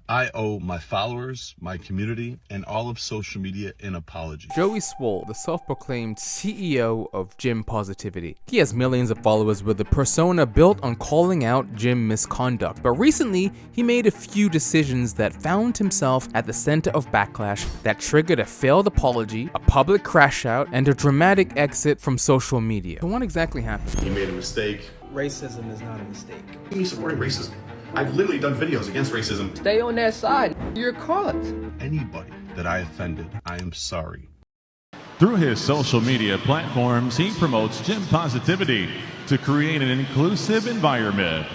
I owe my followers, my community, and all of social media an apology. Joey Swoll, the self-proclaimed CEO of gym positivity. He has millions of followers with a persona built on calling out gym misconduct, but recently he made a few decisions that found himself at the center of backlash that triggered a failed apology, a public crash out, and a dramatic exit from social media. So what exactly happened? He made a mistake. Racism is not a mistake. Me supporting racism. I've literally done videos against racism. Stay on that side. You're caught. Anybody that I offended, I am sorry. Through his social media platforms, he promotes gym positivity to create an inclusive environment.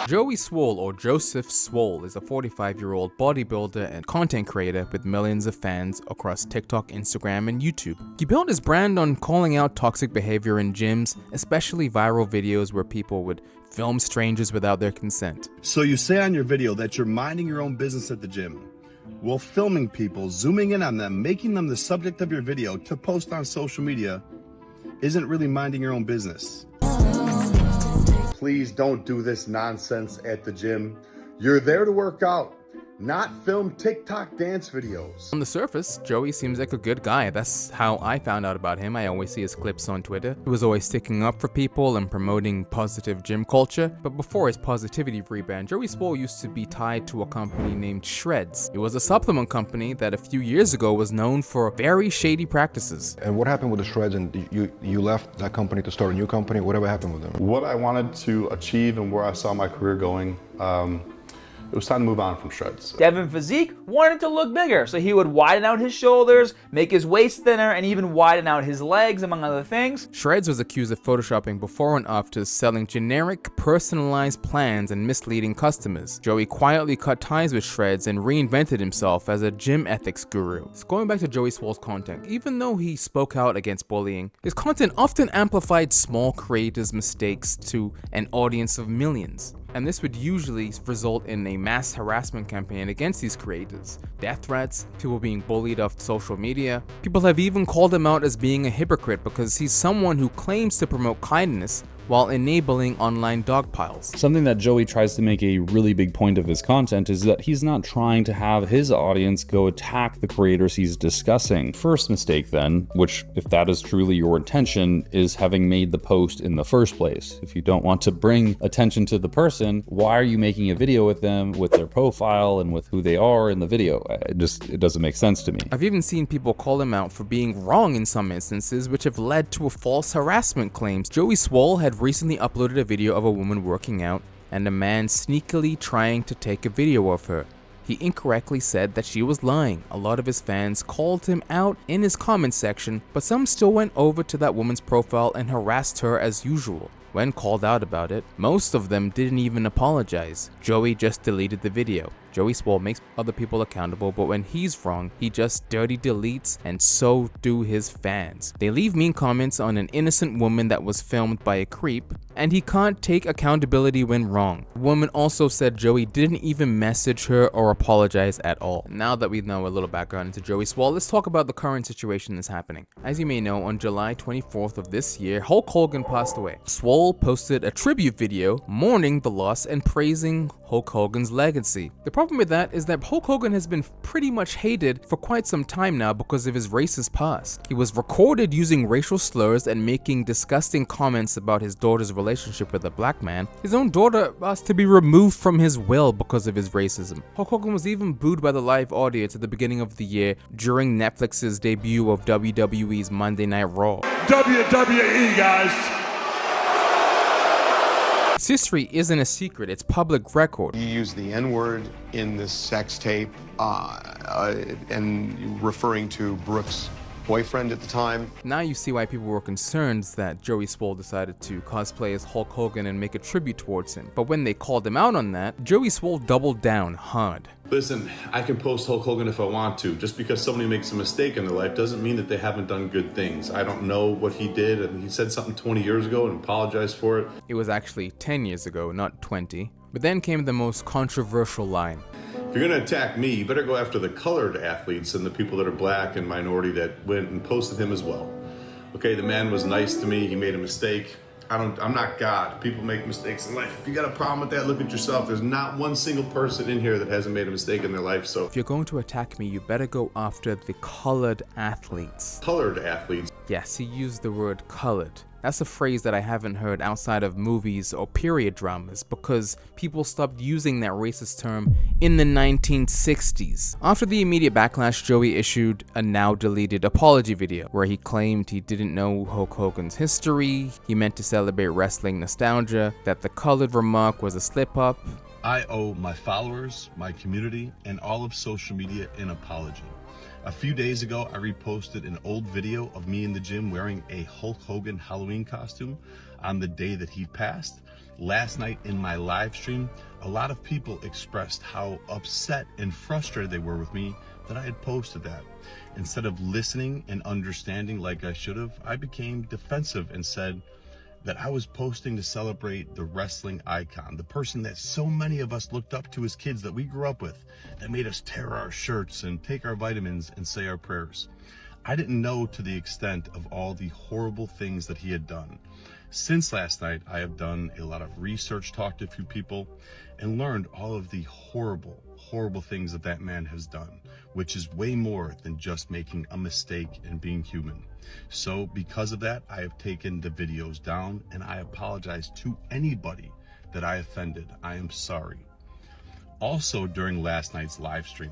Joey Swoll, or Joseph Swoll, is a 45-year-old bodybuilder and content creator with millions of fans across TikTok, Instagram, and YouTube. He built his brand on calling out toxic behavior in gyms, especially viral videos where people would film strangers without their consent. So you say on your video that you're minding your own business at the gym, while filming people, zooming in on them, making them the subject of your video to post on social media isn't really minding your own business. Please don't do this nonsense at the gym. You're there to work out, not film TikTok dance videos. On the surface, Joey seems like a good guy. That's how I found out about him. I always see his clips on Twitter. He was always sticking up for people and promoting positive gym culture. But before his positivity rebrand, Joey Swoll used to be tied to a company named Shreds. It was a supplement company that a few years ago was known for very shady practices. And what happened with the Shreds, and you left that company to start a new company? Whatever happened with them? What I wanted to achieve and where I saw my career going, it was time to move on from Shreds. Devin Physique wanted to look bigger, so he would widen out his shoulders, make his waist thinner, and even widen out his legs, among other things. Shreds was accused of photoshopping before and after, selling generic, personalized plans and misleading customers. Joey quietly cut ties with Shreds and reinvented himself as a gym ethics guru. So going back to Joey Swoll's content, even though he spoke out against bullying, his content often amplified small creators' mistakes to an audience of millions. And this would usually result in a mass harassment campaign against these creators. Death threats, people being bullied off social media. People have even called him out as being a hypocrite because he's someone who claims to promote kindness while enabling online dogpiles. Something that Joey tries to make a really big point of his content is that he's not trying to have his audience go attack the creators he's discussing. First mistake then, which if that is truly your intention, is having made the post in the first place. If you don't want to bring attention to the person, why are you making a video with them, with their profile and with who they are in the video? It doesn't make sense to me. I've even seen people call him out for being wrong in some instances, which have led to false harassment claims. Joey Swoll had recently uploaded a video of a woman working out and a man sneakily trying to take a video of her. He incorrectly said that she was lying. A lot of his fans called him out in his comment section, but some still went over to that woman's profile and harassed her as usual. When called out about it, most of them didn't even apologize. Joey just deleted the video. Joey Swoll makes other people accountable, but when he's wrong, he just dirty deletes, and so do his fans. They leave mean comments on an innocent woman that was filmed by a creep, and he can't take accountability when wrong. The woman also said Joey didn't even message her or apologize at all. Now that we know a little background into Joey Swoll, let's talk about the current situation that's happening. As you may know, on July 24th of this year, Hulk Hogan passed away. Swoll posted a tribute video mourning the loss and praising Hulk Hogan's legacy. The problem with that is that Hulk Hogan has been pretty much hated for quite some time now because of his racist past. He was recorded using racial slurs and making disgusting comments about his daughter's relationship with a black man. His own daughter asked to be removed from his will because of his racism. Hulk Hogan was even booed by the live audience at the beginning of the year during Netflix's debut of WWE's Monday Night Raw. WWE, guys. This history isn't a secret, it's public record. You use the N-word in this sex tape and referring to Brooke's boyfriend at the time. Now you see why people were concerned that Joey Swoll decided to cosplay as Hulk Hogan and make a tribute towards him. But when they called him out on that, Joey Swoll doubled down hard. Listen, I can post Hulk Hogan if I want to. Just because somebody makes a mistake in their life doesn't mean that they haven't done good things. I don't know what he did, and he said something 20 years ago and apologized for it. It was actually 10 years ago, not 20. But then came the most controversial line. If you're gonna attack me, you better go after the colored athletes and the people that are black and minority that went and posted him as well. Okay, the man was nice to me, he made a mistake. I'm not God. People make mistakes in life. If you got a problem with that, look at yourself. There's not one single person in here that hasn't made a mistake in their life. So If you're going to attack me, you better go after the colored athletes. colored athletes. Yes, he used the word colored. That's a phrase that I haven't heard outside of movies or period dramas because people stopped using that racist term in the 1960s. After the immediate backlash, Joey issued a now deleted apology video where he claimed he didn't know Hulk Hogan's history, he meant to celebrate wrestling nostalgia, that the colored remark was a slip-up. I owe my followers, my community, and all of social media an apology. A few days ago, I reposted an old video of me in the gym wearing a Hulk Hogan Halloween costume on the day that he passed. Last night in my live stream, a lot of people expressed how upset and frustrated they were with me that I had posted that. Instead of listening and understanding like I should have, I became defensive and said that I was posting to celebrate the wrestling icon, the person that so many of us looked up to as kids that we grew up with, that made us tear our shirts and take our vitamins and say our prayers. I didn't know to the extent of all the horrible things that he had done. Since last night, I have done a lot of research, talked to a few people, and learned all of the horrible, horrible things that that man has done, which is way more than just making a mistake and being human. So because of that, I have taken the videos down and I apologize to anybody that I offended. I am sorry. Also, during last night's live stream,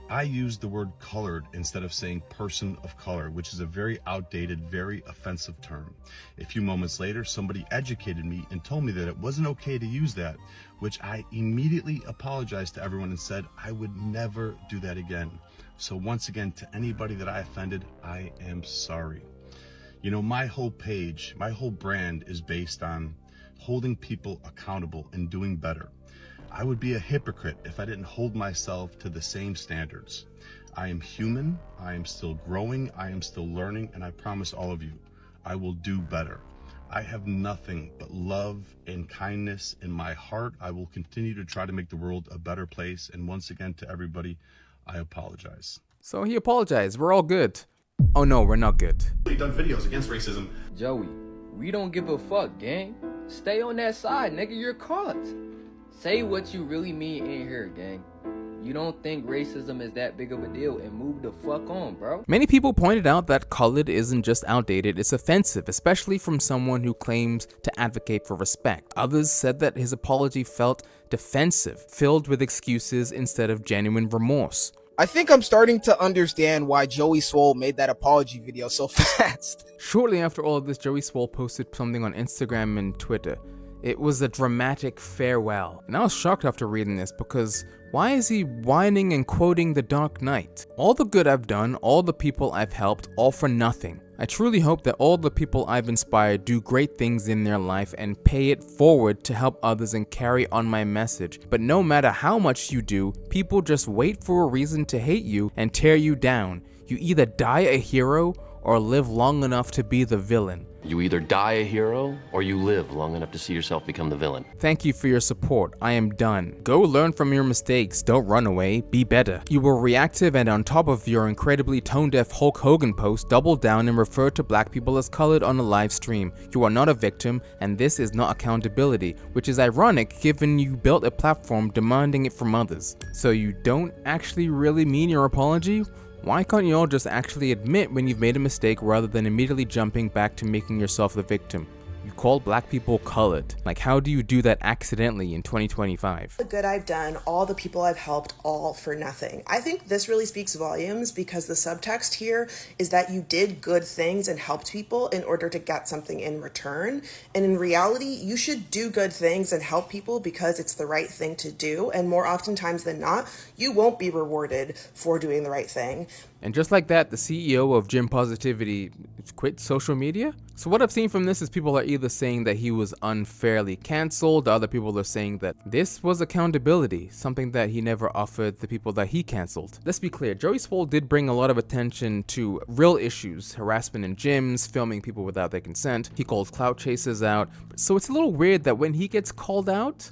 I used the word colored instead of saying person of color, which is a very outdated, very offensive term. A few moments later, somebody educated me and told me that it wasn't okay to use that, which I immediately apologized to everyone and said I would never do that again. So once again, to anybody that I offended, I am sorry. You know, my whole page, my whole brand is based on holding people accountable and doing better. I would be a hypocrite if I didn't hold myself to the same standards. I am human, I am still growing, I am still learning, and I promise all of you, I will do better. I have nothing but love and kindness in my heart. I will continue to try to make the world a better place. And once again, to everybody, I apologize. So he apologized. We're all good. Oh no, we're not good. We've done videos against racism. Joey, we don't give a fuck, gang. Stay on that side, nigga, you're caught. Say what you really mean in here, gang. You don't think racism is that big of a deal and move the fuck on, bro. Many people pointed out that colored isn't just outdated, it's offensive, especially from someone who claims to advocate for respect. Others said that his apology felt defensive, filled with excuses instead of genuine remorse. I think I'm starting to understand why Joey Swoll made that apology video so fast. Shortly after all of this, Joey Swoll posted something on Instagram and Twitter. It was a dramatic farewell. And I was shocked after reading this because why is he whining and quoting The Dark Knight? All the good I've done, all the people I've helped, all for nothing. I truly hope that all the people I've inspired do great things in their life and pay it forward to help others and carry on my message. But no matter how much you do, people just wait for a reason to hate you and tear you down. You either die a hero or live long enough to be the villain. You either die a hero or you live long enough to see yourself become the villain. Thank you for your support. I am done. Go learn from your mistakes. Don't run away. Be better. You were reactive, and on top of your incredibly tone-deaf Hulk Hogan post, double down and refer to black people as colored on a live stream. You are not a victim, and this is not accountability, which is ironic given you built a platform demanding it from others. So you don't actually really mean your apology? Why can't you all just actually admit when you've made a mistake rather than immediately jumping back to making yourself the victim? You call black people colored. Like, how do you do that accidentally in 2025? The good I've done, all the people I've helped, all for nothing. I think this really speaks volumes because the subtext here is that you did good things and helped people in order to get something in return. And in reality, you should do good things and help people because it's the right thing to do. And more oftentimes than not, you won't be rewarded for doing the right thing. And just like that, the CEO of Gym Positivity quit social media? So what I've seen from this is people are either saying that he was unfairly canceled, other people are saying that this was accountability, something that he never offered the people that he canceled. Let's be clear, Joey Swoll did bring a lot of attention to real issues, harassment in gyms, filming people without their consent. He called clout chasers out. So it's a little weird that when he gets called out,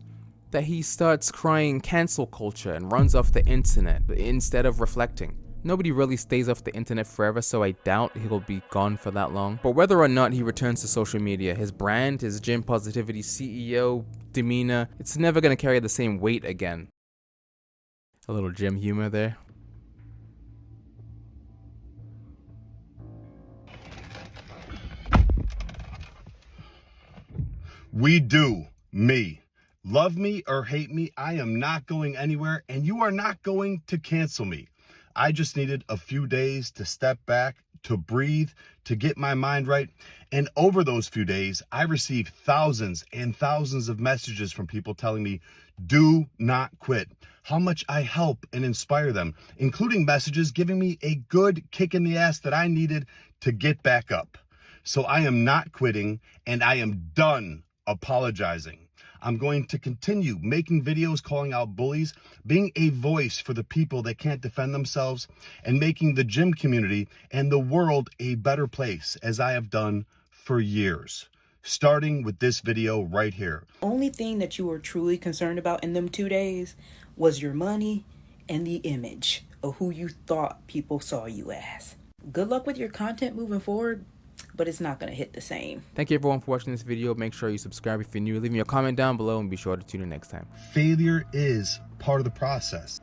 that he starts crying cancel culture and runs off the internet instead of reflecting. Nobody really stays off the internet forever, so I doubt he'll be gone for that long. But whether or not he returns to social media, his brand, his gym positivity CEO demeanor, it's never gonna carry the same weight again. A little gym humor there. We do. Me. Love me or hate me, I am not going anywhere, and you are not going to cancel me. I just needed a few days to step back, to breathe, to get my mind right. And over those few days, I received thousands and thousands of messages from people telling me, do not quit. How much I help and inspire them, including messages giving me a good kick in the ass that I needed to get back up. So I am not quitting, and I am done apologizing. I'm going to continue making videos calling out bullies, being a voice for the people that can't defend themselves, and making the gym community and the world a better place, as I have done for years. Starting with this video right here. Only thing that you were truly concerned about in them 2 days was your money and the image of who you thought people saw you as. Good luck with your content moving forward, but it's not going to hit the same. Thank you everyone for watching this video. Make sure you subscribe if you're new. Leave me a comment down below and be sure to tune in next time. Failure is part of the process.